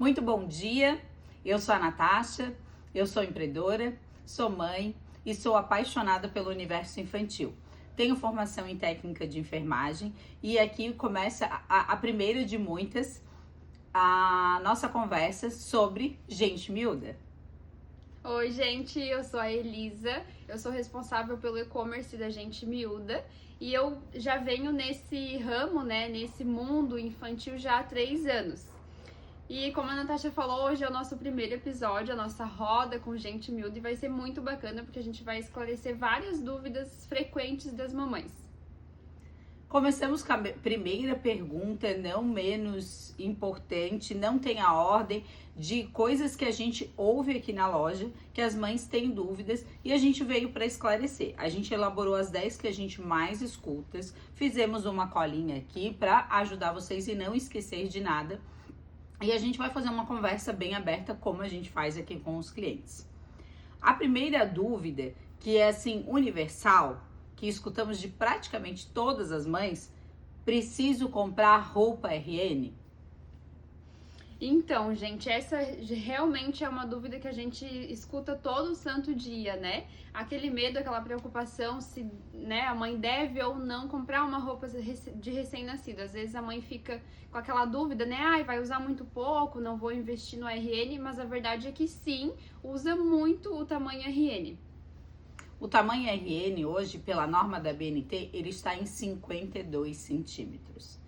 Muito bom dia, eu sou a Natasha, eu sou empreendedora, sou mãe e sou apaixonada pelo universo infantil. Tenho formação em técnica de enfermagem e aqui começa a primeira de muitas, a nossa conversa sobre gente miúda. Oi, gente, eu sou a Elisa, eu sou responsável pelo e-commerce da Gente Miúda e eu já venho nesse ramo, nesse mundo infantil já há 3 anos. E como a Natasha falou, hoje é o nosso primeiro episódio, a nossa roda com Gente Miúda, e vai ser muito bacana porque a gente vai esclarecer várias dúvidas frequentes das mamães. Começamos com a primeira pergunta, não menos importante, não tem a ordem, de coisas que a gente ouve aqui na loja, que as mães têm dúvidas e a gente veio para esclarecer. A gente elaborou as 10 que a gente mais escuta, fizemos uma colinha aqui para ajudar vocês e não esquecer de nada. E a gente vai fazer uma conversa bem aberta, como a gente faz aqui com os clientes. A primeira dúvida, que é assim, universal, que escutamos de praticamente todas as mães: preciso comprar roupa RN? Então, gente, essa realmente é uma dúvida que a gente escuta todo santo dia, né? Aquele medo, aquela preocupação se, a mãe deve ou não comprar uma roupa de recém-nascido. Às vezes a mãe fica com aquela dúvida, Ai, vai usar muito pouco, não vou investir no RN, mas a verdade é que sim, usa muito o tamanho RN. O tamanho RN hoje, pela norma da BNT, ele está em 52 centímetros.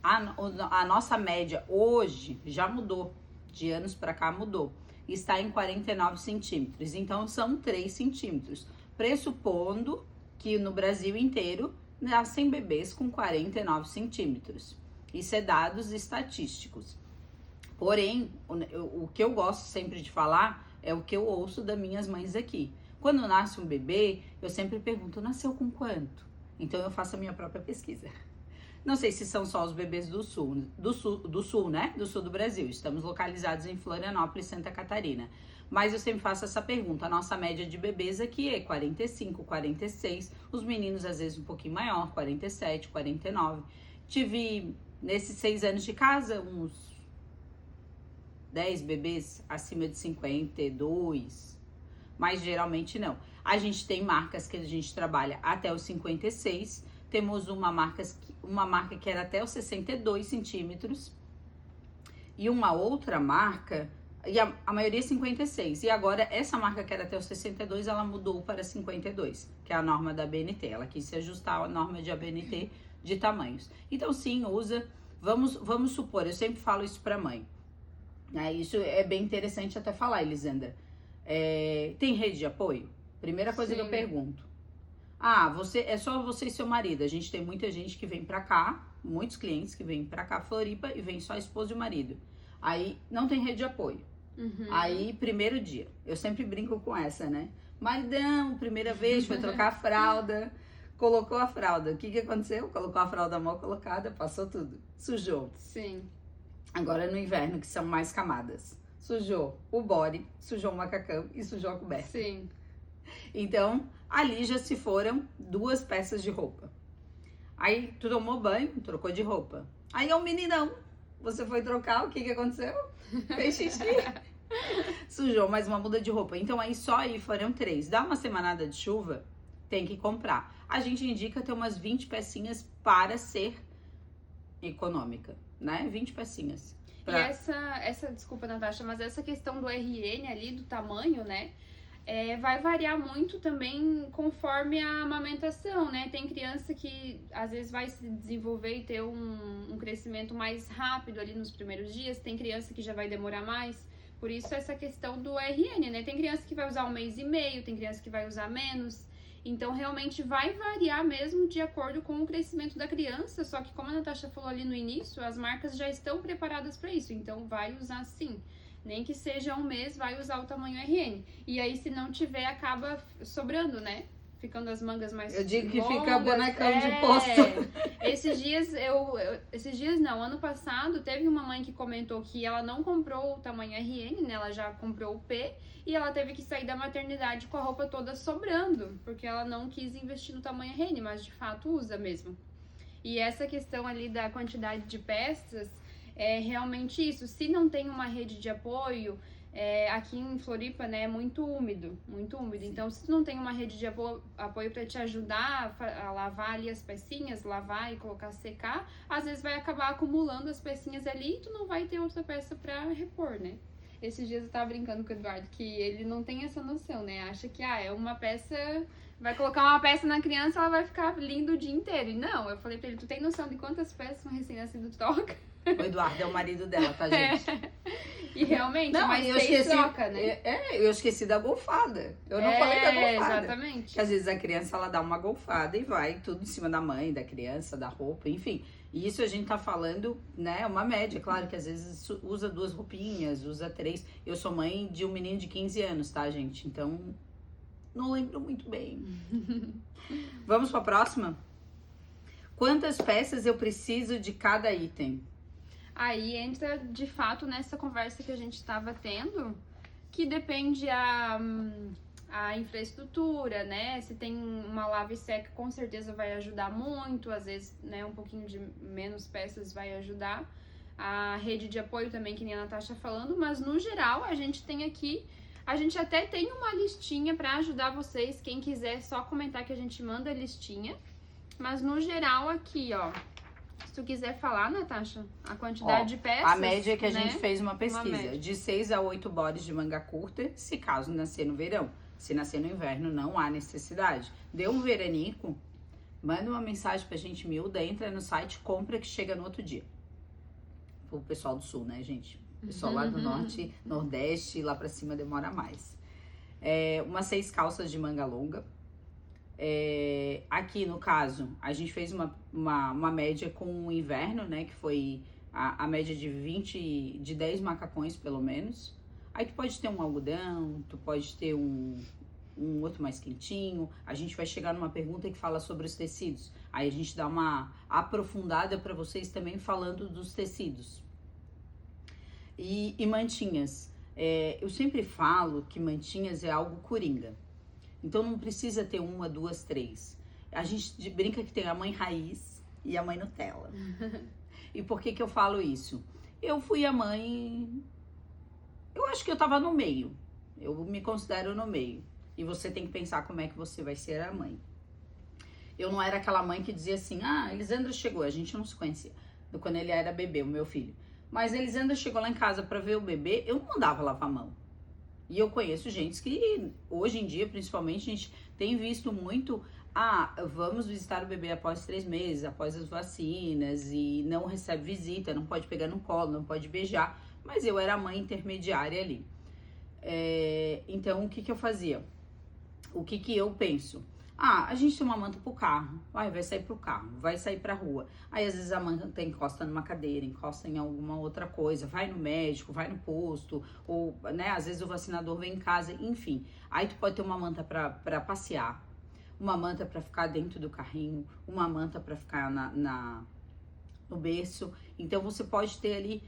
A nossa média hoje já mudou, de anos para cá mudou, está em 49 centímetros, então são 3 centímetros, pressupondo que no Brasil inteiro nascem bebês com 49 centímetros. Isso é dados estatísticos. Porém, o que eu gosto sempre de falar é o que eu ouço das minhas mães aqui. Quando nasce um bebê, eu sempre pergunto, nasceu com quanto? Então eu faço a minha própria pesquisa. Não sei se são só os bebês do sul, do sul do Brasil. Estamos localizados em Florianópolis, Santa Catarina. Mas eu sempre faço essa pergunta. A nossa média de bebês aqui é 45, 46. Os meninos, às vezes, um pouquinho maior, 47, 49. Tive, nesses 6 anos de casa, uns 10 bebês acima de 52. Mas geralmente não. A gente tem marcas que a gente trabalha até os 56. Temos uma marca que era até os 62 centímetros e uma outra marca, e a maioria é 56. E agora essa marca que era até os 62, ela mudou para 52, que é a norma da BNT. Ela quis se ajustar à norma de ABNT de tamanhos. Então sim, usa, vamos supor, eu sempre falo isso para mãe. Isso é bem interessante até falar, Elisandra. Tem rede de apoio? Primeira coisa que eu pergunto. É só você e seu marido. A gente tem muita gente que vem pra cá, muitos clientes que vêm pra cá, Floripa, e vem só a esposa e o marido. Aí não tem rede de apoio. Aí, primeiro dia, eu sempre brinco com essa, né? Maridão, primeira vez, foi trocar a fralda, colocou a fralda. O que aconteceu? Colocou a fralda mal colocada, passou tudo. Sujou. Sim. Agora no inverno, que são mais camadas. Sujou o body, sujou o macacão e sujou a coberta. Sim. Então, ali já se foram 2 peças de roupa. Aí, tu tomou banho, trocou de roupa. Aí é um meninão. Você foi trocar, o que aconteceu? Fez xixi. Sujou mais uma muda de roupa. Então, aí só aí foram 3. Dá uma semanada de chuva, tem que comprar. A gente indica ter umas 20 pecinhas para ser econômica, né? 20 pecinhas. E desculpa, Natasha, mas essa questão do RN ali, do tamanho, vai variar muito também conforme a amamentação, Tem criança que às vezes vai se desenvolver e ter um crescimento mais rápido ali nos primeiros dias, tem criança que já vai demorar mais, por isso essa questão do RN, Tem criança que vai usar 1 mês e meio, tem criança que vai usar menos, então realmente vai variar mesmo de acordo com o crescimento da criança, só que como a Natasha falou ali no início, as marcas já estão preparadas para isso, então vai usar sim. Nem que seja 1 mês, vai usar o tamanho RN. E aí, se não tiver, acaba sobrando, Ficando as mangas mais longas. Eu digo que fica bonecão de posto. Esses dias não, ano passado, teve uma mãe que comentou que ela não comprou o tamanho RN, Ela já comprou o P. E ela teve que sair da maternidade com a roupa toda sobrando. Porque ela não quis investir no tamanho RN, mas de fato usa mesmo. E essa questão ali da quantidade de peças... é realmente isso. Se não tem uma rede de apoio, aqui em Floripa, né, é muito úmido, muito úmido. Sim. Então, se tu não tem uma rede de apoio para te ajudar a lavar ali as pecinhas, lavar e colocar secar, às vezes vai acabar acumulando as pecinhas ali e tu não vai ter outra peça para repor, né? Esses dias eu tava brincando com o Eduardo que ele não tem essa noção, né? Acha que é uma peça, vai colocar uma peça na criança, ela vai ficar linda o dia inteiro. E não, eu falei pra ele, tu tem noção de quantas peças um recém-nascido troca? O Eduardo é o marido dela, tá, gente? E realmente, Não, mas eu seis esqueci, troca, né? eu esqueci da golfada. Eu não falei da golfada. Exatamente. Que às vezes a criança, ela dá uma golfada e vai tudo em cima da mãe, da criança, da roupa, enfim. E isso a gente tá falando, né, uma média. Claro que às vezes usa 2 roupinhas, usa 3. Eu sou mãe de um menino de 15 anos, tá, gente? Então, não lembro muito bem. Vamos pra próxima? Quantas peças eu preciso de cada item? Aí entra de fato nessa conversa que a gente estava tendo, que depende a infraestrutura, né? Se tem uma lava e seca, com certeza vai ajudar muito, às vezes, né, um pouquinho de menos peças vai ajudar. A rede de apoio também, que nem a Natasha falando, mas no geral a gente tem aqui, a gente até tem uma listinha para ajudar vocês, quem quiser só comentar que a gente manda a listinha, mas no geral aqui, ó, se tu quiser falar, Natasha, a quantidade de peças. A média é que a né? gente fez uma pesquisa, de 6 a 8 bodies de manga curta, se caso nascer no verão. Se nascer no inverno, não há necessidade. Deu um veranico, manda uma mensagem pra gente miúda, entra no site, compra que chega no outro dia. O pessoal do sul, né, gente? O pessoal lá do norte, nordeste, lá pra cima demora mais. Umas 6 calças de manga longa. Aqui no caso, a gente fez uma média com o inverno, né? Que foi a média de 10 macacões, pelo menos. Aí tu pode ter um algodão, tu pode ter um outro mais quentinho. A gente vai chegar numa pergunta que fala sobre os tecidos. Aí a gente dá uma aprofundada para vocês também falando dos tecidos. E mantinhas. Eu sempre falo que mantinhas é algo coringa. Então não precisa ter 1, 2, 3. A gente brinca que tem a mãe raiz e a mãe Nutella. E por que eu falo isso? Eu fui a mãe... Eu acho que eu tava no meio. Eu me considero no meio. E você tem que pensar como é que você vai ser a mãe. Eu não era aquela mãe que dizia assim, Elisandra chegou, a gente não se conhecia. Quando ele era bebê, o meu filho. Mas Elisandra chegou lá em casa pra ver o bebê, eu não mandava lavar a mão. E eu conheço gente que, hoje em dia, principalmente, a gente tem visto muito, vamos visitar o bebê após 3 meses, após as vacinas, e não recebe visita, não pode pegar no colo, não pode beijar. Mas eu era a mãe intermediária ali. Então, o que eu fazia? O que eu penso? A gente tem uma manta pro carro, vai sair pro carro, vai sair pra rua. Aí, às vezes, a manta encosta numa cadeira, encosta em alguma outra coisa, vai no médico, vai no posto, ou, né, às vezes o vacinador vem em casa, enfim. Aí, tu pode ter uma manta pra passear, uma manta pra ficar dentro do carrinho, uma manta pra ficar no berço. Então, você pode ter ali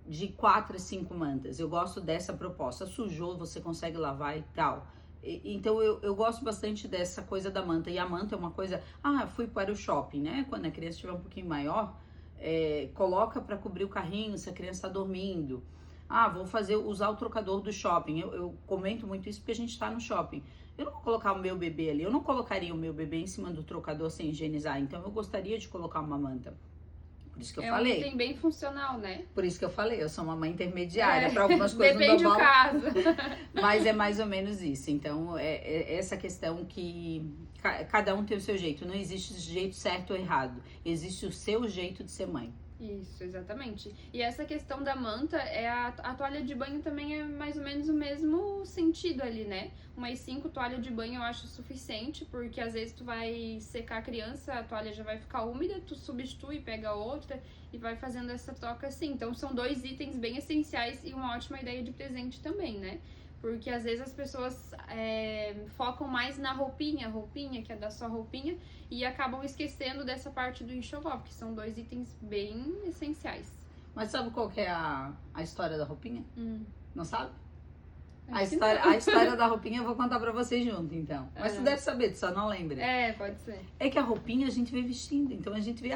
de 4 a 5 mantas. Eu gosto dessa proposta. Sujou, você consegue lavar e tal. Então eu gosto bastante dessa coisa da manta. E a manta é uma coisa... fui para o shopping, né? Quando a criança estiver um pouquinho maior, coloca para cobrir o carrinho se a criança está dormindo. Vou usar o trocador do shopping. Eu comento muito isso porque a gente está no shopping. Eu não vou colocar o meu bebê ali. Eu não colocaria o meu bebê em cima do trocador sem higienizar. Então eu gostaria de colocar uma manta. Por isso que eu falei. É um item bem funcional, né? Por isso que eu falei, eu sou uma mãe intermediária. Para algumas coisas depende não dou bola. do caso. Mas é mais ou menos isso. Então, essa questão que cada um tem o seu jeito. Não existe jeito certo ou errado. Existe o seu jeito de ser mãe. Isso, exatamente. E essa questão da manta, a toalha de banho também é mais ou menos o mesmo sentido ali, né? Umas 5 toalhas de banho eu acho suficiente, porque às vezes tu vai secar a criança, a toalha já vai ficar úmida, tu substitui, pega outra e vai fazendo essa troca assim. Então são 2 itens bem essenciais e uma ótima ideia de presente também, né? Porque às vezes as pessoas focam mais na roupinha, que é da sua roupinha, e acabam esquecendo dessa parte do enxoval, porque são 2 itens bem essenciais. Mas sabe qual que é a história da roupinha? Não sabe? A história da roupinha eu vou contar pra vocês junto, então. Mas tu deve saber, tu só não lembra. Pode ser. É que a roupinha a gente vê vestindo, então a gente vê,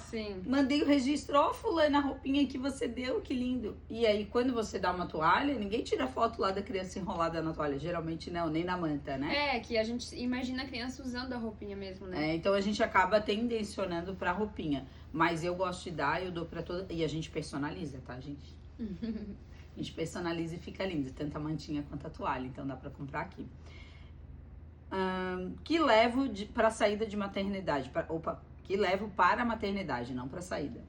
sim. mandei o registro, fulana, a roupinha que você deu, que lindo. E aí, quando você dá uma toalha, ninguém tira foto lá da criança enrolada na toalha, geralmente não, nem na manta, né? Que a gente imagina a criança usando a roupinha mesmo, né? Então a gente acaba tendencionando pra roupinha. Mas eu gosto de dar, eu dou pra toda... E a gente personaliza, tá, gente? A gente personaliza e fica lindo, tanto a mantinha quanto a toalha, então dá pra comprar aqui. Que levo pra saída de maternidade, que levo para a maternidade, não pra saída.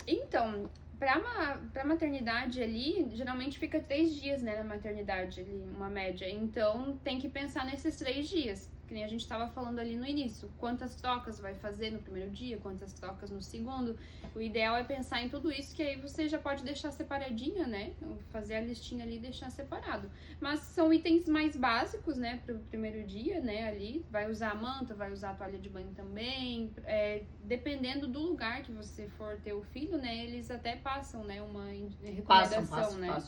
Então, pra maternidade ali, geralmente fica 3 dias, né, na maternidade ali, uma média. Então, tem que pensar nesses 3 dias, que nem a gente tava falando ali no início. Quantas trocas vai fazer no primeiro dia, quantas trocas no segundo. O ideal é pensar em tudo isso, que aí você já pode deixar separadinho, né, fazer a listinha ali e deixar separado. Mas são itens mais básicos, né, pro primeiro dia, né, ali. Vai usar a manta, vai usar a toalha de banho também. Dependendo do lugar que você for ter o filho, né, eles até passam, né, uma recomendação, né.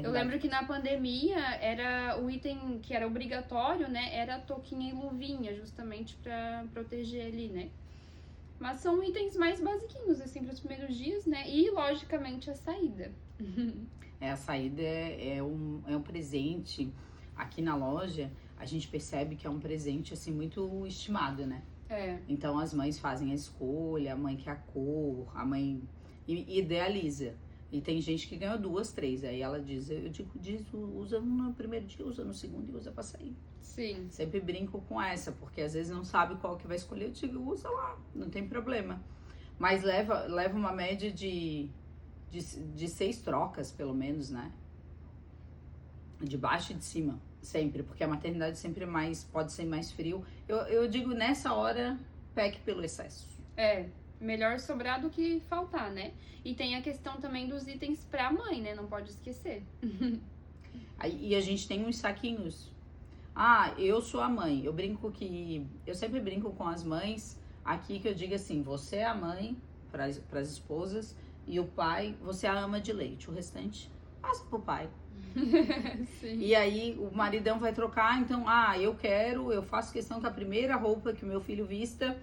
Eu lembro que na pandemia era o item que era obrigatório, né, era a touquinha e luvinha, justamente pra proteger ali, né. Mas são itens mais basiquinhos, assim, pros primeiros dias, né, e logicamente a saída. A saída é um presente. Aqui na loja, a gente percebe que é um presente, assim, muito estimado, né? Então as mães fazem a escolha, a mãe quer a cor, a mãe idealiza. E tem gente que ganhou 2, 3. Aí ela diz, usa no primeiro dia, usa no segundo e usa pra sair. Sim. Sempre brinco com essa, porque às vezes não sabe qual que vai escolher. Eu digo, usa lá, não tem problema. Mas leva uma média de 6 trocas, pelo menos, né? De baixo e de cima, sempre. Porque a maternidade sempre pode ser mais frio. Eu digo, nessa hora, peque pelo excesso. Melhor sobrar do que faltar, né? E tem a questão também dos itens pra mãe, né? Não pode esquecer. E a gente tem uns saquinhos. Eu sou a mãe. Eu sempre brinco com as mães aqui que eu digo assim, você é a mãe para as esposas e o pai, você é a ama de leite. O restante, passa pro pai. Sim. E aí o maridão vai trocar, então, eu faço questão que a primeira roupa que o meu filho vista...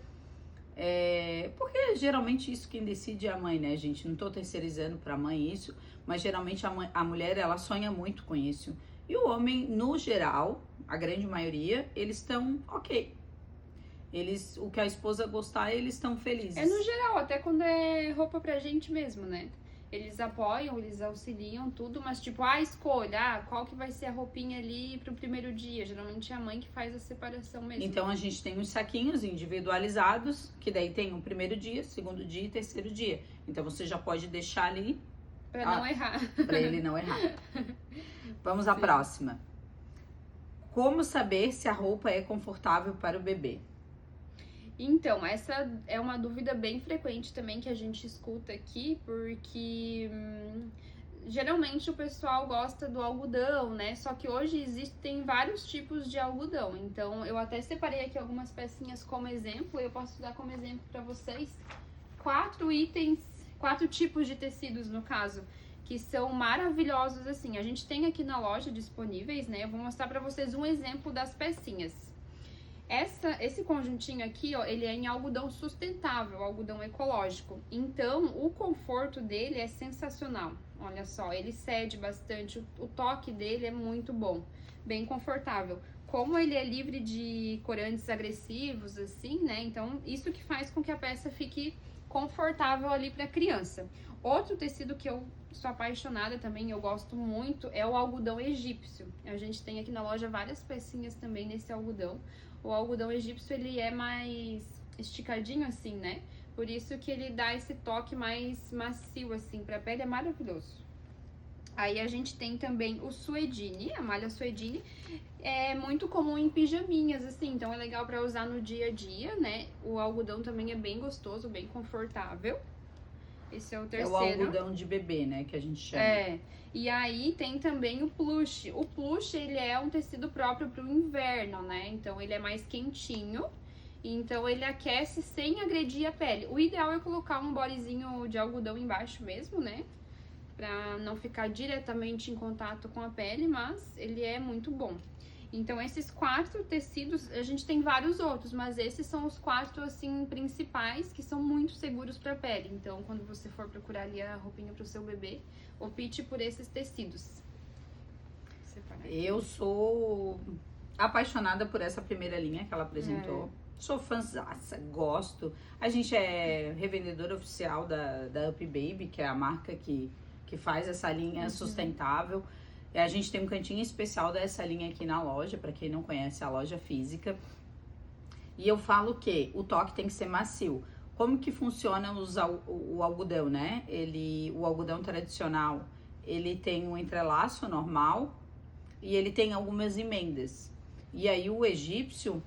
porque geralmente isso quem decide é a mãe, né, gente? Não tô terceirizando pra mãe isso, mas geralmente a mulher, ela sonha muito com isso. E o homem, no geral, a grande maioria, eles estão ok. O que a esposa gostar, eles estão felizes. No geral, até quando é roupa pra gente mesmo, né? Eles apoiam, eles auxiliam tudo, mas tipo, escolha, qual que vai ser a roupinha ali pro primeiro dia? Geralmente é a mãe que faz a separação mesmo. Então a gente tem uns saquinhos individualizados, que daí tem o primeiro dia, segundo dia e terceiro dia. Então você já pode deixar ali... Pra não errar. Pra ele não errar. Vamos à próxima. Como saber se a roupa é confortável para o bebê? Então, essa é uma dúvida bem frequente também que a gente escuta aqui, porque geralmente o pessoal gosta do algodão, né? Só que hoje existem vários tipos de algodão. Então, eu até separei aqui algumas pecinhas como exemplo, e eu posso dar como exemplo para vocês 4 tipos de tecidos, no caso, que são maravilhosos, assim. A gente tem aqui na loja disponíveis, né? Eu vou mostrar para vocês um exemplo das pecinhas. Esse conjuntinho aqui, ó, ele é em algodão sustentável, algodão ecológico. Então, o conforto dele é sensacional. Olha só, ele cede bastante, o toque dele é muito bom, bem confortável. Como ele é livre de corantes agressivos, assim, né? Então, isso que faz com que a peça fique confortável ali para a criança. Outro tecido que eu sou apaixonada também, eu gosto muito, é o algodão egípcio. A gente tem aqui na loja várias pecinhas também nesse algodão. O algodão egípcio, ele é mais esticadinho assim, né? Por isso que ele dá esse toque mais macio assim pra pele, é maravilhoso. Aí a gente tem também o suedine, a malha suedine, é muito comum em pijaminhas, assim, então é legal pra usar no dia a dia, né? O algodão também é bem gostoso, bem confortável. Esse é o terceiro. É o algodão de bebê, né, que a gente chama. E aí tem também o plush. O plush, ele é um tecido próprio pro inverno, né? Então ele é mais quentinho. Então ele aquece sem agredir a pele. O ideal é colocar um bodyzinho de algodão embaixo mesmo, né? para não ficar diretamente em contato com a pele, mas ele é muito bom. Então, esses 4 tecidos, a gente tem vários outros, mas esses são os 4, assim, principais, que são muito seguros para a pele. Então, quando você for procurar ali a roupinha para o seu bebê, opte por esses tecidos. Eu sou apaixonada por essa primeira linha que ela apresentou. Sou fãzaça, gosto. A gente é revendedora oficial da Up Baby, que é a marca que faz essa linha sustentável. A gente tem um cantinho especial dessa linha aqui na loja, para quem não conhece a loja física. E eu falo que o toque tem que ser macio. Como que funciona o algodão, né? O algodão tradicional, ele tem um entrelaço normal e ele tem algumas emendas. E aí o egípcio,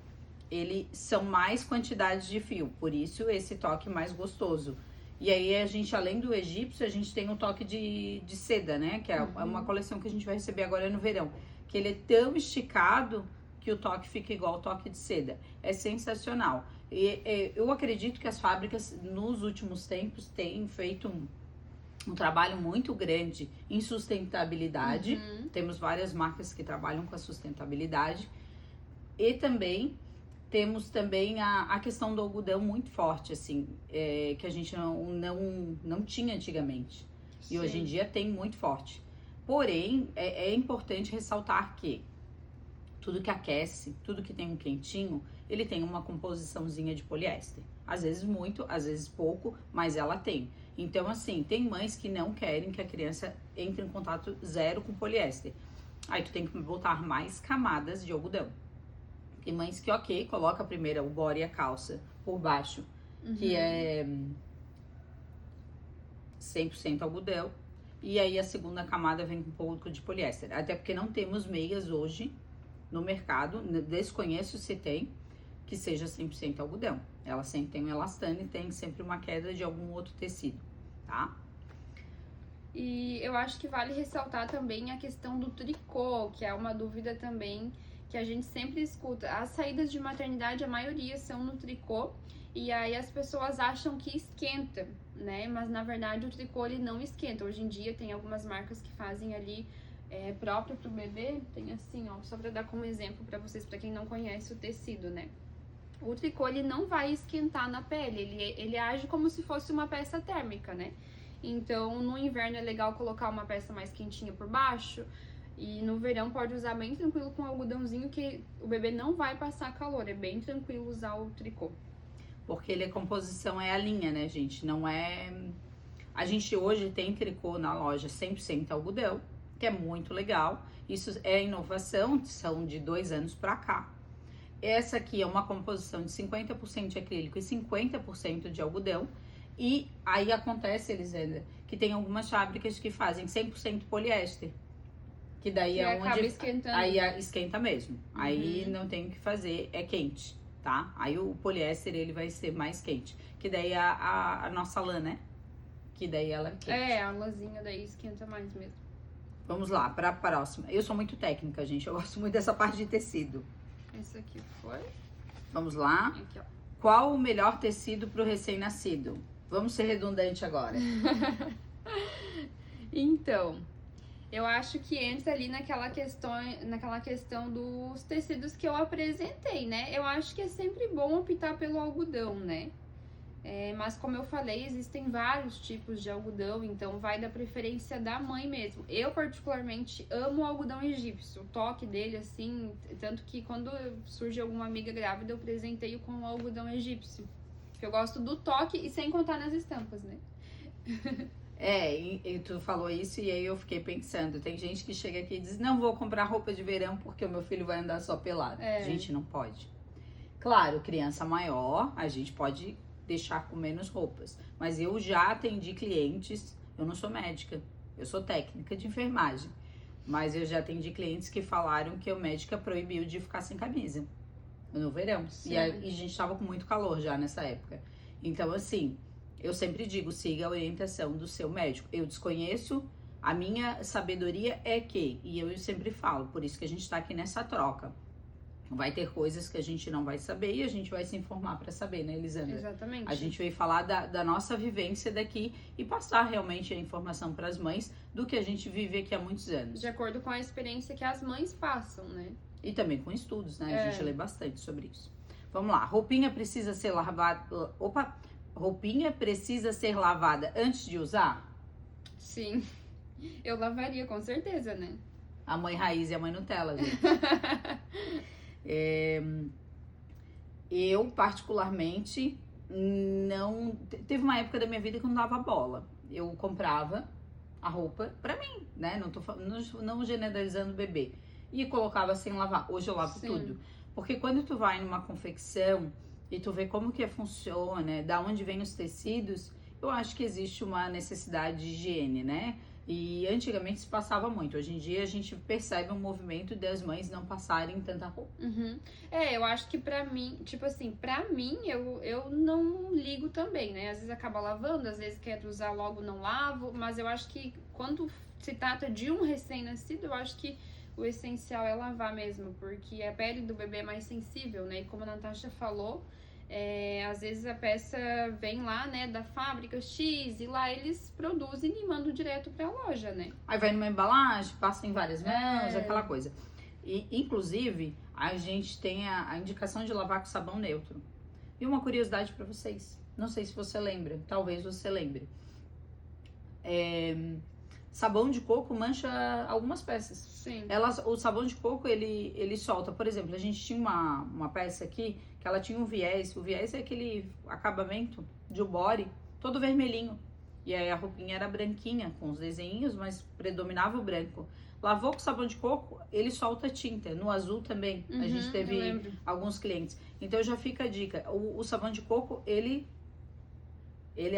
ele são mais quantidades de fio, por isso esse toque mais gostoso. E aí a gente, além do egípcio, a gente tem o toque de seda, né? Que é uma coleção que a gente vai receber agora no verão. Que ele é tão esticado que o toque fica igual ao toque de seda. É sensacional. E eu acredito que as fábricas, nos últimos tempos, têm feito um trabalho muito grande em sustentabilidade. Temos várias marcas que trabalham com a sustentabilidade. E também temos também a questão do algodão muito forte, assim, que a gente não tinha antigamente. Sim. E hoje em dia tem muito forte. Porém, é importante ressaltar que tudo que aquece, tudo que tem um quentinho, ele tem uma composiçãozinha de poliéster. Às vezes muito, às vezes pouco, mas ela tem. Então, assim, tem mães que não querem que a criança entre em contato zero com poliéster. Aí tu tem que botar mais camadas de algodão. Tem mães que, ok, coloca primeiro o body e a calça por baixo, que é 100% algodão. E aí a segunda camada vem com um pouco de poliéster. Até porque não temos meias hoje no mercado, desconheço se tem, que seja 100% algodão. Ela sempre tem um elastano e tem sempre uma queda de algum outro tecido, tá? E eu acho que vale ressaltar também a questão do tricô, que é uma dúvida também que a gente sempre escuta. As saídas de maternidade, a maioria são no tricô, e aí as pessoas acham que esquenta, né? Mas na verdade o tricô ele não esquenta. Hoje em dia tem algumas marcas que fazem ali próprio pro bebê, tem assim, ó, só pra dar como exemplo pra vocês, pra quem não conhece o tecido, né? O tricô ele não vai esquentar na pele, ele age como se fosse uma peça térmica, né? Então no inverno é legal colocar uma peça mais quentinha por baixo. E no verão pode usar bem tranquilo com algodãozinho, que o bebê não vai passar calor. É bem tranquilo usar o tricô. Porque a composição é a linha, né, gente? Não é... A gente hoje tem tricô na loja 100% algodão, que é muito legal. Isso é inovação, são de 2 anos pra cá. Essa aqui é uma composição de 50% de acrílico e 50% de algodão. E aí acontece, Elisandra, que tem algumas fábricas que fazem 100% poliéster. Que daí é onde esquentando. Aí esquenta mesmo. Aí não tem o que fazer, é quente, tá? Aí o poliéster ele vai ser mais quente. Que daí a nossa lã, né? Que daí ela é quente. A lãzinha daí esquenta mais mesmo. Vamos lá, pra próxima. Eu sou muito técnica, gente. Eu gosto muito dessa parte de tecido. Esse aqui foi. Vamos lá. Aqui, ó. Qual o melhor tecido pro recém-nascido? Vamos ser redundante agora. Então, eu acho que entra ali naquela questão dos tecidos que eu apresentei, né? Eu acho que é sempre bom optar pelo algodão, né? Mas como eu falei, existem vários tipos de algodão, então vai da preferência da mãe mesmo. Eu particularmente amo o algodão egípcio, o toque dele assim, tanto que quando surge alguma amiga grávida eu presenteio com o algodão egípcio. Porque eu gosto do toque e sem contar nas estampas, né? E tu falou isso e aí eu fiquei pensando, tem gente que chega aqui e diz, não vou comprar roupa de verão porque o meu filho vai andar só pelado. Gente, não pode. Claro, criança maior, a gente pode deixar com menos roupas, mas eu já atendi clientes, eu não sou médica, eu sou técnica de enfermagem, mas eu já atendi clientes que falaram que a médica proibiu de ficar sem camisa no verão, e a gente tava com muito calor já nessa época, então assim, eu sempre digo, siga a orientação do seu médico. Eu desconheço, a minha sabedoria é que, e eu sempre falo, por isso que a gente tá aqui nessa troca. Vai ter coisas que a gente não vai saber e a gente vai se informar para saber, né, Elisandra? Exatamente. A gente veio falar da nossa vivência daqui e passar realmente a informação para as mães do que a gente vive aqui há muitos anos. De acordo com a experiência que as mães passam, né? E também com estudos, né? A gente lê bastante sobre isso. Vamos lá. Roupinha precisa ser lavada... Opa! Roupinha precisa ser lavada antes de usar? Sim. Eu lavaria, com certeza, né? A mãe raiz e a mãe Nutella, gente. Eu, particularmente, não... Teve uma época da minha vida que eu não dava bola. Eu comprava a roupa pra mim, né? Não generalizando o bebê. E colocava sem lavar. Hoje eu lavo tudo. Porque quando tu vai numa confecção e tu vê como que funciona, da onde vem os tecidos, eu acho que existe uma necessidade de higiene, né? E antigamente se passava muito. Hoje em dia a gente percebe um movimento das mães não passarem tanta roupa. Eu acho que pra mim, tipo assim, pra mim eu não ligo também, né? Às vezes acaba lavando, às vezes quer usar logo não lavo, mas eu acho que quando se trata de um recém-nascido, eu acho que o essencial é lavar mesmo, porque a pele do bebê é mais sensível, né? E como a Natasha falou, às vezes a peça vem lá, né, da fábrica X, e lá eles produzem e mandam direto pra loja, né? Aí vai numa embalagem, passa em várias mãos, aquela coisa. E, inclusive, a gente tem a indicação de lavar com sabão neutro. E uma curiosidade pra vocês, não sei se você lembra, talvez você lembre. Sabão de coco mancha algumas peças. Sim. O sabão de coco, ele solta. Por exemplo, a gente tinha uma peça aqui que ela tinha um viés. O viés é aquele acabamento de body todo vermelhinho. E aí a roupinha era branquinha, com os desenhinhos, mas predominava o branco. Lavou com sabão de coco, ele solta tinta. No azul também. A gente teve alguns clientes. Então já fica a dica. O sabão de coco, ele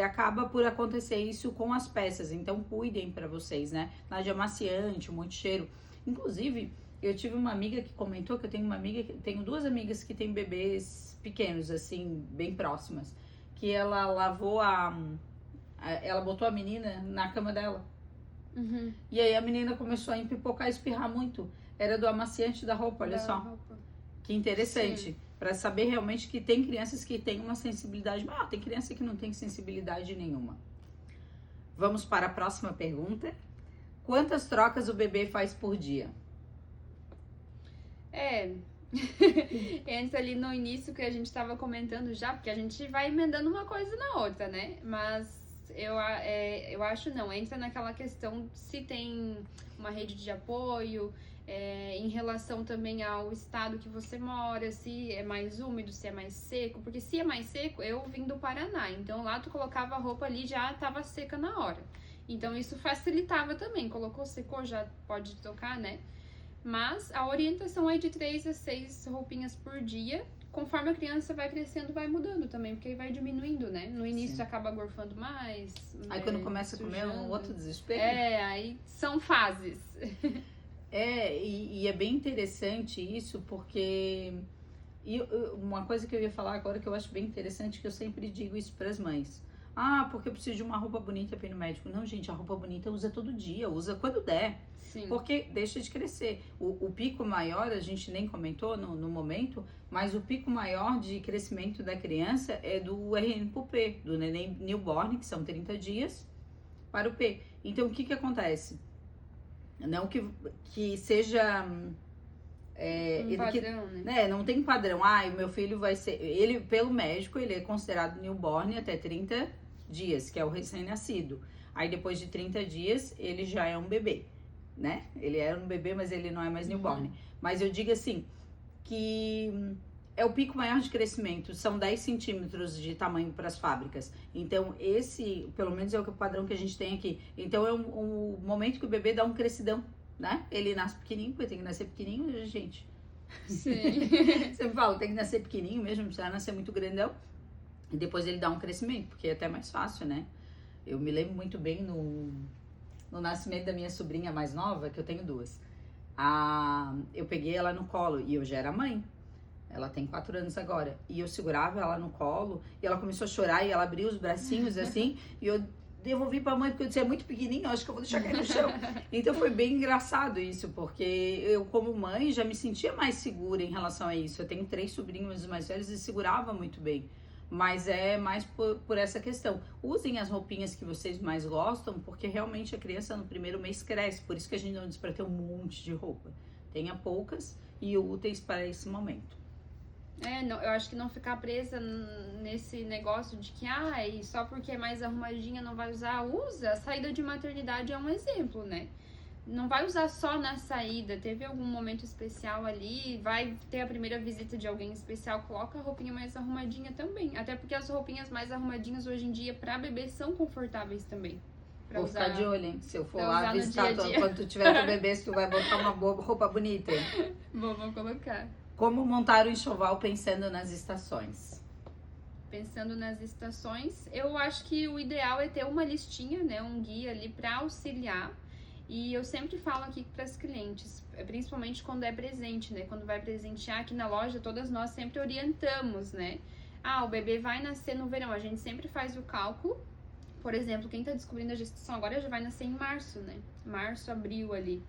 acaba por acontecer isso com as peças, então cuidem pra vocês, né? Nada de amaciante, muito cheiro. Inclusive, eu tive uma amiga que comentou que eu tenho duas amigas que têm bebês pequenos, assim, bem próximas, que ela lavou ela botou a menina na cama dela. E aí a menina começou a empipocar e espirrar muito. Era do amaciante da roupa, olha só. Que interessante. Sim. Pra saber realmente que tem crianças que têm uma sensibilidade maior, tem criança que não tem sensibilidade nenhuma. Vamos para a próxima pergunta. Quantas trocas o bebê faz por dia? Antes ali no início que a gente tava comentando já, porque a gente vai emendando uma coisa na outra, né? Mas eu acho não, entra naquela questão se tem uma rede de apoio, em relação também ao estado que você mora, se é mais úmido, se é mais seco, porque se é mais seco, eu vim do Paraná, então lá tu colocava a roupa ali já tava seca na hora, então isso facilitava também, colocou, secou, já pode tocar, né? Mas a orientação é de 3 a 6 roupinhas por dia. Conforme a criança vai crescendo, vai mudando também, porque aí vai diminuindo, né? No início acaba gorfando mais. Aí quando começa a comer, um outro desespero. Aí são fases. E é bem interessante isso, porque... E uma coisa que eu ia falar agora que eu acho bem interessante, que eu sempre digo isso para as mães. Porque eu preciso de uma roupa bonita para ir no médico. Não, gente, a roupa bonita usa todo dia, usa quando der. Sim. Porque deixa de crescer. O pico maior, a gente nem comentou no momento, mas o pico maior de crescimento da criança é do RN pro P, do neném newborn, que são 30 dias, para o P. Então, o que acontece? Não que seja... padrão, né? Não tem padrão. O meu filho vai ser... Ele, pelo médico, ele é considerado newborn até 30 dias, que é o recém-nascido. Aí, depois de 30 dias, ele já é um bebê, né? Ele era um bebê, mas ele não é mais newborn. Mas eu digo assim, que é o pico maior de crescimento. São 10 centímetros de tamanho para as fábricas. Então, esse, pelo menos, é o padrão que a gente tem aqui. Então, é um momento que o bebê dá um crescidão, né? Ele nasce pequenininho, porque tem que nascer pequenininho, gente. Sim. Você me fala, tem que nascer pequenininho mesmo, não precisa nascer muito grandão. E depois ele dá um crescimento, porque é até mais fácil, né? Eu me lembro muito bem no nascimento da minha sobrinha mais nova, que eu tenho duas. Eu peguei ela no colo e eu já era mãe. Ela tem 4 anos agora. E eu segurava ela no colo e ela começou a chorar e ela abriu os bracinhos assim. E eu devolvi pra mãe porque eu disse, é muito pequenininho, acho que eu vou deixar cair no chão. Então foi bem engraçado isso, porque eu como mãe já me sentia mais segura em relação a isso. Eu tenho 3 sobrinhos mais velhos e segurava muito bem. Mas é mais por essa questão. Usem as roupinhas que vocês mais gostam, porque realmente a criança no primeiro mês cresce. Por isso que a gente não diz para ter um monte de roupa. Tenha poucas e úteis para esse momento. Não, eu acho que não ficar presa nesse negócio de que, e só porque é mais arrumadinha não vai usar, usa. A saída de maternidade é um exemplo, né? Não vai usar só na saída, teve algum momento especial ali, vai ter a primeira visita de alguém especial, coloca a roupinha mais arrumadinha também. Até porque as roupinhas mais arrumadinhas hoje em dia pra bebê são confortáveis também. Vou ficar de olho, hein? Se eu for lá usar no visitar, dia a dia. quando tu tiver teu bebê, se tu vai botar uma boa roupa bonita, hein? Vou colocar. Como montar o enxoval pensando nas estações? Pensando nas estações, eu acho que o ideal é ter uma listinha, né, um guia ali para auxiliar. E eu sempre falo aqui para as clientes, principalmente quando é presente, né, quando vai presentear aqui na loja, todas nós sempre orientamos, né? O bebê vai nascer no verão, a gente sempre faz o cálculo. Por exemplo, quem tá descobrindo a gestação agora já vai nascer em março, né? Março, abril ali.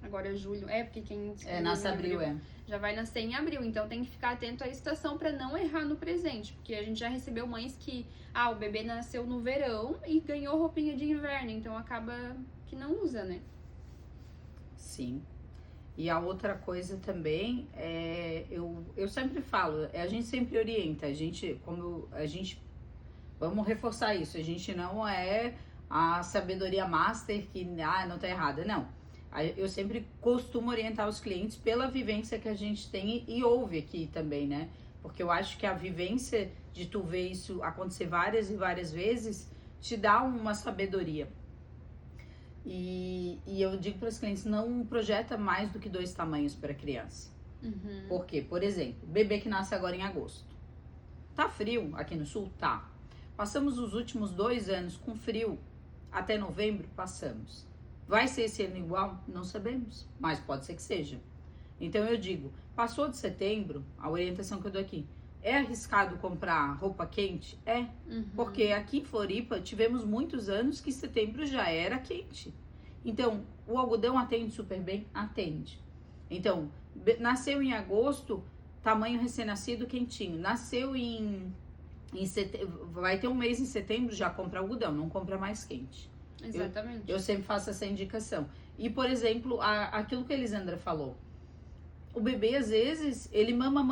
Agora é julho, porque quem nasce abril, já vai nascer em abril, então tem que ficar atento à estação para não errar no presente, porque a gente já recebeu mães que, o bebê nasceu no verão e ganhou roupinha de inverno, então acaba que não usa, né? Sim. E a outra coisa também, eu sempre falo, a gente sempre orienta, vamos reforçar isso, a gente não é a sabedoria master que, não tá errada, não. Eu sempre costumo orientar os clientes pela vivência que a gente tem e ouve aqui também, né? Porque eu acho que a vivência de tu ver isso acontecer várias e várias vezes te dá uma sabedoria. E eu digo para os clientes, não projeta mais do que 2 tamanhos para criança. Uhum. Por quê? Por exemplo, bebê que nasce agora em agosto. Tá frio aqui no sul? Tá. Passamos os últimos 2 anos com frio. Até novembro, passamos. Vai ser esse ano igual? Não sabemos, mas pode ser que seja. Então eu digo, passou de setembro, a orientação que eu dou aqui, é arriscado comprar roupa quente? Porque aqui em Floripa tivemos muitos anos que setembro já era quente. Então, o algodão atende super bem? Atende. Então, nasceu em agosto, tamanho recém-nascido quentinho. Nasceu em setembro, vai ter um mês em setembro, já compra algodão, não compra mais quente. Exatamente. Eu sempre faço essa indicação. E, por exemplo, aquilo que a Elisandra falou. O bebê, às vezes, ele mama.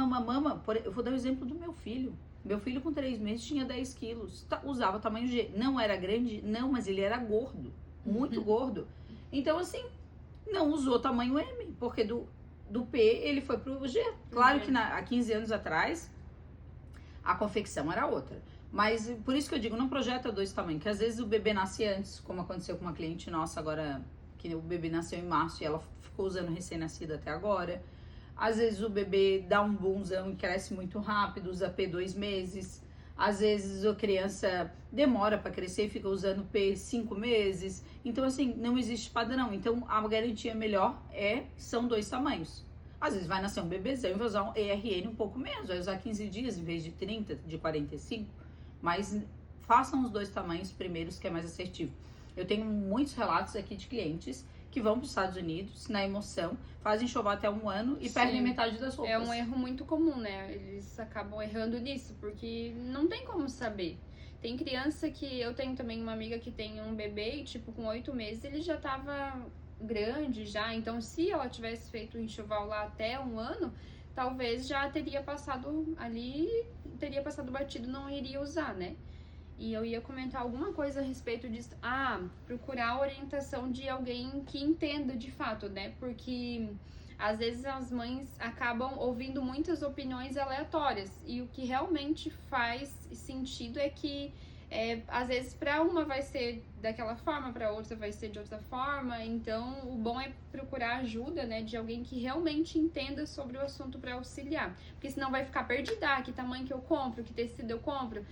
Eu vou dar o exemplo do meu filho. Meu filho, com 3 meses, tinha 10 quilos. Usava tamanho G. Não era grande? Não, mas ele era gordo. Muito gordo. Então, assim, não usou tamanho M. Porque do P, ele foi pro G. Claro que há 15 anos atrás, a confecção era outra. Mas por isso que eu digo, não projeta 2 tamanhos, que às vezes o bebê nasce antes, como aconteceu com uma cliente nossa agora, que o bebê nasceu em março e ela ficou usando recém-nascido até agora. Às vezes o bebê dá um boomzão e cresce muito rápido, usa P 2 meses. Às vezes a criança demora para crescer e fica usando P 5 meses. Então assim, não existe padrão. Então a garantia melhor são 2 tamanhos. Às vezes vai nascer um bebezão e vai usar um ERN um pouco menos, vai usar 15 dias em vez de 30, de 45. Mas façam os 2 tamanhos primeiros, que é mais assertivo. Eu tenho muitos relatos aqui de clientes que vão para os Estados Unidos, na emoção, fazem enxoval até 1 ano e perdem metade das roupas. É um erro muito comum, né? Eles acabam errando nisso, porque não tem como saber. Tem criança que... Eu tenho também uma amiga que tem um bebê e, tipo, com 8 meses, ele já tava grande já. Então, se ela tivesse feito o enxoval lá até 1 ano... talvez já teria passado ali, teria passado batido, não iria usar, né? E eu ia comentar alguma coisa a respeito disso. Procurar a orientação de alguém que entenda de fato, né? Porque às vezes as mães acabam ouvindo muitas opiniões aleatórias. E o que realmente faz sentido é que às vezes para uma vai ser daquela forma, para outra vai ser de outra forma. Então o bom é procurar ajuda, né, de alguém que realmente entenda sobre o assunto para auxiliar, porque senão vai ficar perdida. Que tamanho que eu compro, que tecido eu compro?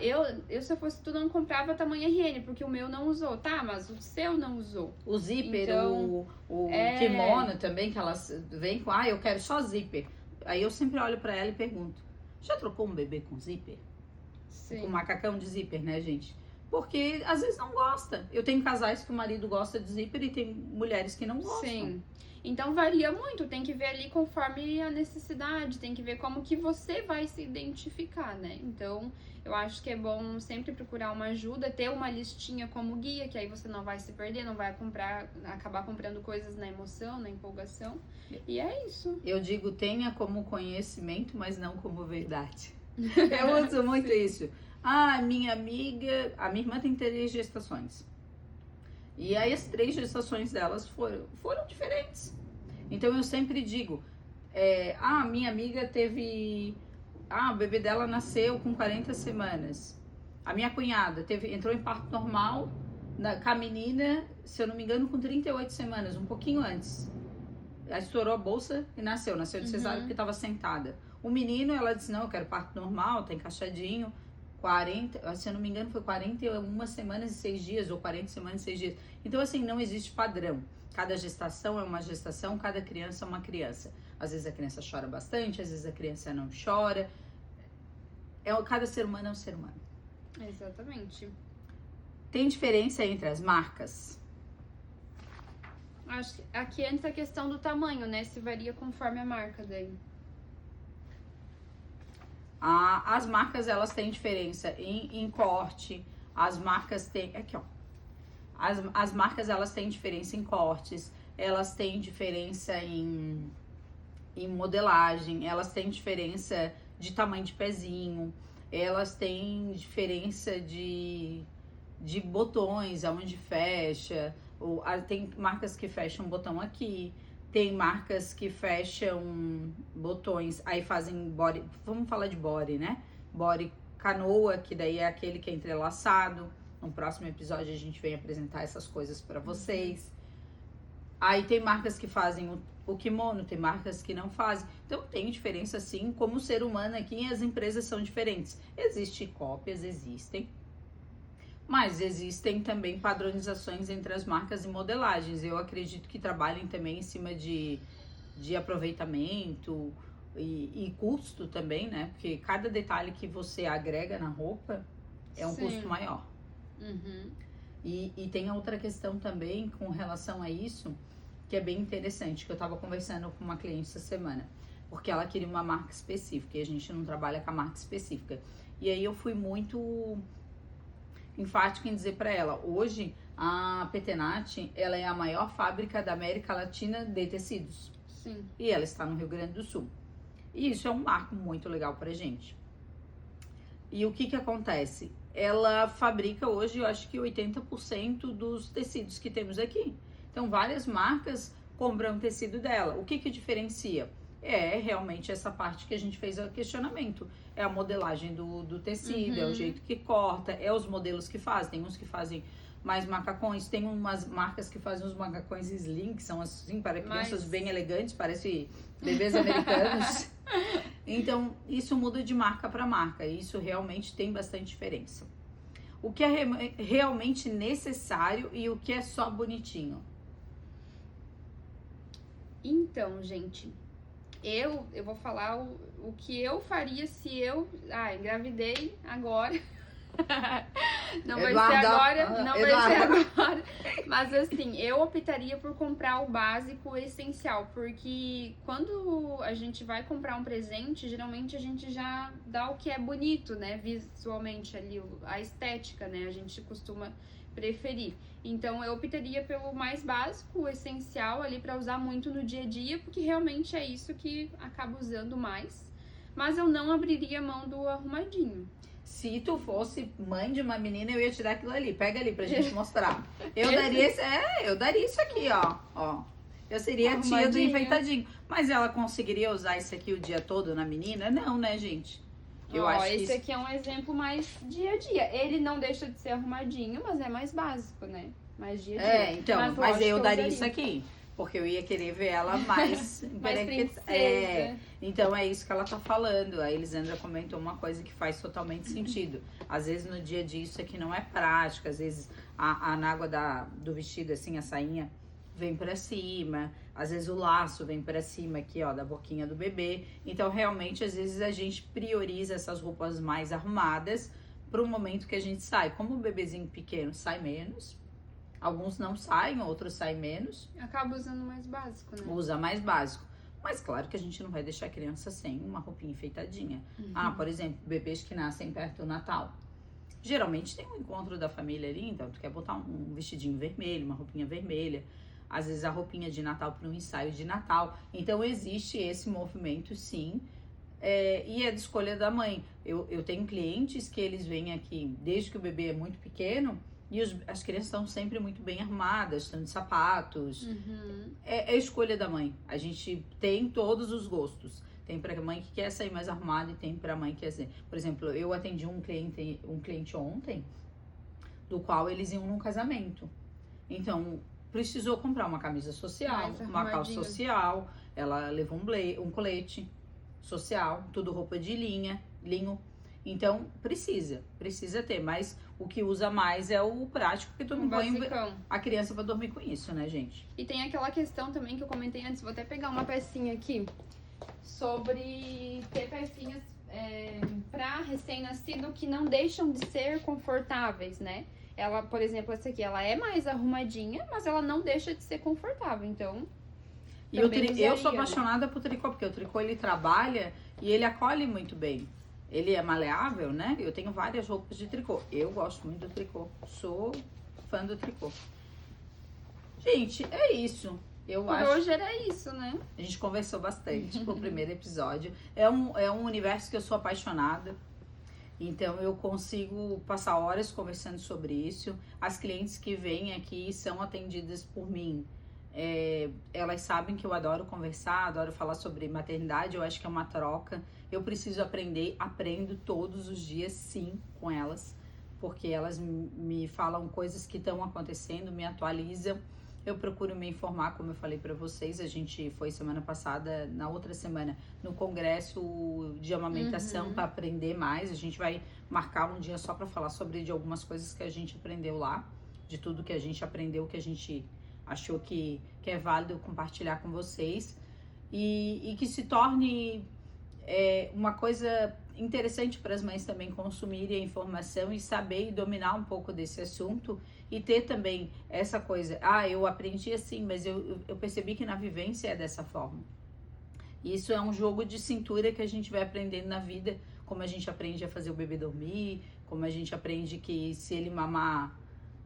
Eu se eu fosse tu não comprava tamanho RN, porque o meu não usou. Tá, mas o seu não usou. O zíper, então, o kimono também, que elas vêm com, eu quero só zíper. Aí eu sempre olho para ela e pergunto, já trocou um bebê com zíper? Sim. Com macacão de zíper, né, gente? Porque às vezes não gosta. Eu tenho casais que o marido gosta de zíper e tem mulheres que não gostam. Sim. Então varia muito, tem que ver ali conforme a necessidade, tem que ver como que você vai se identificar, né? Então, eu acho que é bom sempre procurar uma ajuda, ter uma listinha como guia, que aí você não vai se perder, não vai acabar comprando coisas na emoção, na empolgação. E é isso. Eu digo, tenha como conhecimento, mas não como verdade. Eu uso muito isso. Ah, minha amiga, a minha irmã tem 3 gestações. E aí as 3 gestações delas foram diferentes. Então eu sempre digo, minha amiga o bebê dela nasceu com 40 semanas. A minha cunhada entrou em parto normal com a menina, se eu não me engano, com 38 semanas, um pouquinho antes. Ela estourou a bolsa e nasceu de cesárea porque estava sentada. O menino, ela disse, não, eu quero parto normal, tá encaixadinho. 40, se eu não me engano, foi 41 semanas e 6 dias, ou 40 semanas e 6 dias. Então, assim, não existe padrão. Cada gestação é uma gestação, cada criança é uma criança. Às vezes a criança chora bastante, às vezes a criança não chora. Cada ser humano é um ser humano. Exatamente. Tem diferença entre as marcas? Acho que aqui entra a questão do tamanho, né? Se varia conforme a marca daí. As marcas, elas têm diferença em corte. As marcas têm... Aqui, ó. As marcas, elas têm diferença em cortes. Elas têm diferença em modelagem. Elas têm diferença de tamanho de pezinho. Elas têm diferença de botões, aonde fecha. Tem marcas que fecham um botão aqui. Tem marcas que fecham botões, aí fazem body, vamos falar de body, né? Body canoa, que daí é aquele que é entrelaçado. No próximo episódio a gente vem apresentar essas coisas para vocês. Aí tem marcas que fazem o kimono, tem marcas que não fazem. Então tem diferença sim, como ser humano aqui, as empresas são diferentes. Existem cópias, existem. Mas existem também padronizações entre as marcas e modelagens. Eu acredito que trabalhem também em cima de aproveitamento e custo também, né? Porque cada detalhe que você agrega na roupa é um custo maior. Uhum. E tem outra questão também com relação a isso, que é bem interessante, que eu tava conversando com uma cliente essa semana. Porque ela queria uma marca específica e a gente não trabalha com a marca específica. E aí eu fui muito enfática em dizer para ela, hoje a Petenat, ela é a maior fábrica da América Latina de tecidos. Sim. E ela está no Rio Grande do Sul. E isso é um marco muito legal pra gente. E o que acontece? Ela fabrica hoje, eu acho que 80% dos tecidos que temos aqui. Então, várias marcas compram tecido dela. O que diferencia? É realmente essa parte que a gente fez o questionamento. É a modelagem do tecido, é o jeito que corta, é os modelos que fazem. Tem uns que fazem mais macacões, tem umas marcas que fazem uns macacões slim, que são assim, para crianças bem elegantes, parece bebês americanos. Então, isso muda de marca para marca, e isso realmente tem bastante diferença. O que é realmente necessário e o que é só bonitinho? Então, gente, eu vou falar o que eu faria se eu engravidei agora. Não vai ser agora, não vai ser agora. Mas assim, eu optaria por comprar o básico, o essencial, porque quando a gente vai comprar um presente, geralmente a gente já dá o que é bonito, né, visualmente ali, a estética, né, a gente costuma preferir. Então eu optaria pelo mais básico, o essencial ali para usar muito no dia a dia, porque realmente é isso que acabo usando mais. Mas eu não abriria mão do arrumadinho. Se tu fosse mãe de uma menina, eu ia te dar aquilo ali. Pega ali pra gente mostrar. Eu daria isso aqui, ó. Eu seria a tia do enfeitadinho. Mas ela conseguiria usar isso aqui o dia todo na menina? Não, né, gente? Eu acho que esse aqui é um exemplo mais dia a dia. Ele não deixa de ser arrumadinho, mas é mais básico, né? Mais dia a dia. Então, mas eu daria isso aqui. Porque eu ia querer ver ela mais... mais princesa. Então é isso que ela tá falando. A Elisandra comentou uma coisa que faz totalmente sentido. Às vezes no dia a dia isso aqui não é prático. Às vezes a anágua do vestido, assim, a sainha vem pra cima. Às vezes o laço vem pra cima aqui, ó, da boquinha do bebê. Então realmente às vezes a gente prioriza essas roupas mais arrumadas para o momento que a gente sai. Como o bebezinho pequeno sai menos, alguns não saem, outros saem menos. Acaba usando mais básico, né? Usa mais básico. Mas claro que a gente não vai deixar a criança sem uma roupinha enfeitadinha. Por exemplo, bebês que nascem perto do Natal. Geralmente tem um encontro da família ali, então tu quer botar um vestidinho vermelho, uma roupinha vermelha. Às vezes a roupinha de Natal para um ensaio de Natal. Então existe esse movimento, sim. E é de escolha da mãe. Eu tenho clientes que eles vêm aqui desde que o bebê é muito pequeno e as crianças estão sempre muito bem arrumadas, estão de sapatos. É escolha da mãe. A gente tem todos os gostos. Tem para mãe que quer sair mais arrumada e tem para mãe que quer ser. Por exemplo, eu atendi um cliente ontem, do qual eles iam num casamento. Então, precisou comprar uma camisa social, uma calça social, ela levou um colete social, tudo roupa de linho. Então, precisa ter, mas o que usa mais é o prático, porque todo mundo põe a criança pra dormir com isso, né, gente? E tem aquela questão também que eu comentei antes, vou até pegar uma pecinha aqui, sobre ter pecinhas para recém-nascido que não deixam de ser confortáveis, né? Ela, por exemplo, essa aqui, ela é mais arrumadinha, mas ela não deixa de ser confortável, então... E eu sou apaixonada por tricô, porque o tricô, ele trabalha e ele acolhe muito bem. Ele é maleável, né? Eu tenho várias roupas de tricô. Eu gosto muito do tricô. Sou fã do tricô. Gente, é isso. Hoje era isso, né? A gente conversou bastante pro primeiro episódio. É um universo que eu sou apaixonada. Então, eu consigo passar horas conversando sobre isso. As clientes que vêm aqui são atendidas por mim. Elas sabem que eu adoro conversar, adoro falar sobre maternidade. Eu acho que é uma troca. Eu preciso aprendo todos os dias, sim, com elas. Porque elas me falam coisas que estão acontecendo, me atualizam. Eu procuro me informar, como eu falei para vocês. A gente foi semana passada, na outra semana, no congresso de amamentação para aprender mais. A gente vai marcar um dia só para falar de algumas coisas que a gente aprendeu lá, de tudo que a gente aprendeu, que a gente achou que é válido compartilhar com vocês. E que se torne uma coisa interessante para as mães também consumirem a informação e saber e dominar um pouco desse assunto. E ter também essa coisa, eu aprendi assim, mas eu percebi que na vivência é dessa forma. Isso é um jogo de cintura que a gente vai aprendendo na vida, como a gente aprende a fazer o bebê dormir, como a gente aprende que se ele mamar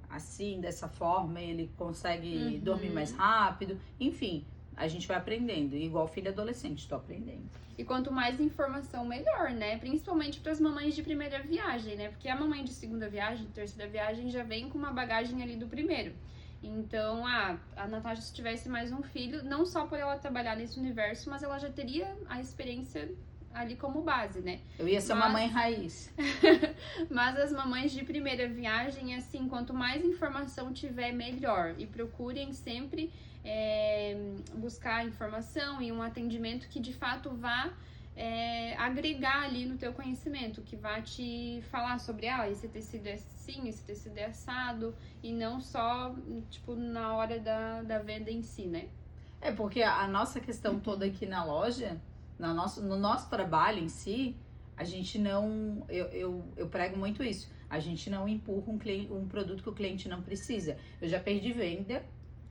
assim, dessa forma, ele consegue dormir mais rápido. Enfim, a gente vai aprendendo, igual filho adolescente, estou aprendendo. E quanto mais informação, melhor, né? Principalmente para as mamães de primeira viagem, né? Porque a mamãe de segunda viagem, terceira viagem, já vem com uma bagagem ali do primeiro. Então, a Natasha, se tivesse mais um filho, não só por ela trabalhar nesse universo, mas ela já teria a experiência ali como base, né? Eu ia ser uma mãe raiz. Mas as mamães de primeira viagem, assim, quanto mais informação tiver, melhor. E procurem sempre buscar informação e um atendimento que de fato vá agregar ali no teu conhecimento, que vá te falar sobre esse tecido é assim, esse tecido é assado, e não só, tipo, na hora da venda em si, né? Porque a nossa questão toda aqui na loja, no nosso trabalho em si, a gente não... Eu prego muito isso. A gente não empurra um produto que o cliente não precisa. Eu já perdi venda.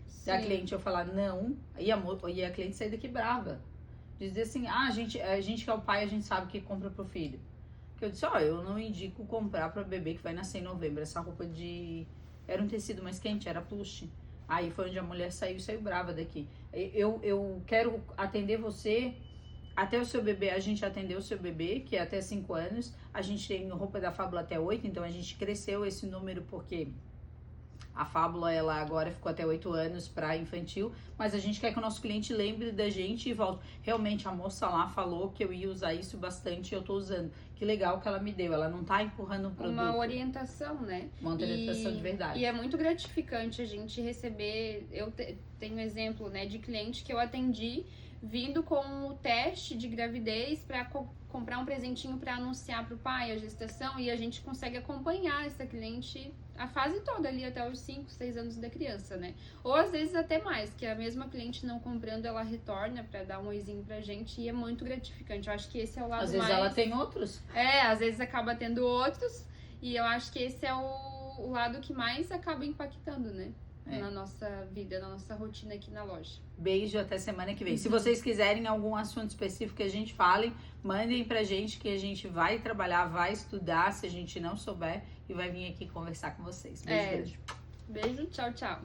Se a cliente eu falar não, e a cliente sair daqui brava. Dizer assim, a gente que é o pai, a gente sabe que compra pro filho. Que eu disse, eu não indico comprar pra bebê que vai nascer em novembro. Essa roupa era um tecido mais quente, era plush. Aí foi onde a mulher saiu brava daqui. Eu quero atender você até o seu bebê. A gente atendeu o seu bebê, que é até 5 anos. A gente tem roupa da Fábula até 8, então a gente cresceu esse número porque a Fábula, ela agora ficou até 8 anos para infantil, mas a gente quer que o nosso cliente lembre da gente e volte. Realmente, a moça lá falou que eu ia usar isso bastante e eu tô usando. Que legal que ela me deu, ela não tá empurrando um produto. Uma orientação, né? Uma orientação de verdade. E é muito gratificante a gente receber, eu tenho exemplo, né, de cliente que eu atendi vindo com o teste de gravidez para comprar um presentinho para anunciar para o pai a gestação, e a gente consegue acompanhar essa cliente a fase toda ali até os 5, 6 anos da criança, né? Ou às vezes até mais, que a mesma cliente não comprando, ela retorna para dar um oizinho pra gente, e é muito gratificante. Eu acho que esse é o lado mais... Às vezes ela tem outros. Às vezes acaba tendo outros. E eu acho que esse é o lado que mais acaba impactando, né? Na nossa vida, na nossa rotina aqui na loja. Beijo, até semana que vem. Se vocês quiserem algum assunto específico que a gente fale, mandem pra gente que a gente vai trabalhar, vai estudar, se a gente não souber, e vai vir aqui conversar com vocês. Beijo, beijo. Beijo, tchau, tchau.